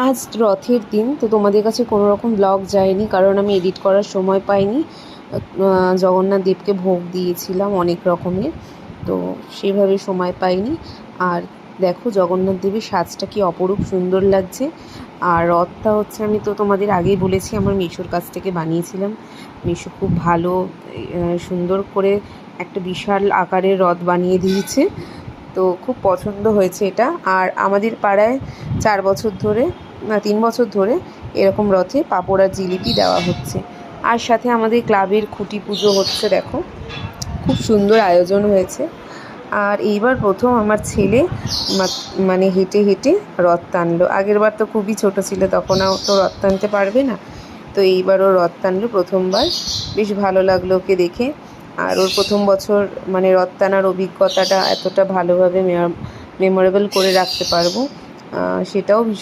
আজ রথের দিন, তো তোমাদের কাছে কোনো রকম ব্লগ যায়নি, কারণ আমি এডিট করার সময় পাইনি। জগন্নাথ দেবকে ভোগ দিয়েছিলাম অনেক রকমের, তো সেভাবে সময় পাইনি। আর দেখো জগন্নাথ দেবের সাজটা কি অপরূপ সুন্দর লাগছে। আর রথটা হচ্ছে, আমি তো তোমাদের আগেই বলেছি, আমার মিশোর কাছ থেকে বানিয়েছিলাম। মিশো খুব ভালো সুন্দর করে একটা বিশাল আকারের রথ বানিয়ে দিয়েছে, তো খুব পছন্দ হয়েছে এটা। আর আমাদের পাড়ায় 4 বছর ধরে, না 3 বছর ধরে এরকম রথে পাঁপড় আর জিলিপি দেওয়া হচ্ছে। আর সাথে আমাদের ক্লাবের খুঁটি পুজো হচ্ছে, দেখো খুব সুন্দর আয়োজন হয়েছে। আর এইবার প্রথম আমার ছেলে মানে হেঁটে হেঁটে রথ টানলো। আগের বার তো খুবই ছোট ছিল, তখন তো রথ টানতে পারবে না, তো এইবারও রথ টানলো প্রথমবার। বেশ ভালো লাগলো ওকে দেখে। আর ওর প্রথম বছর মানে রথ টানার অভিজ্ঞতাটা এতটা ভালোভাবে মেমোরেবল করে রাখতে পারবো, সেটাও ভীষণ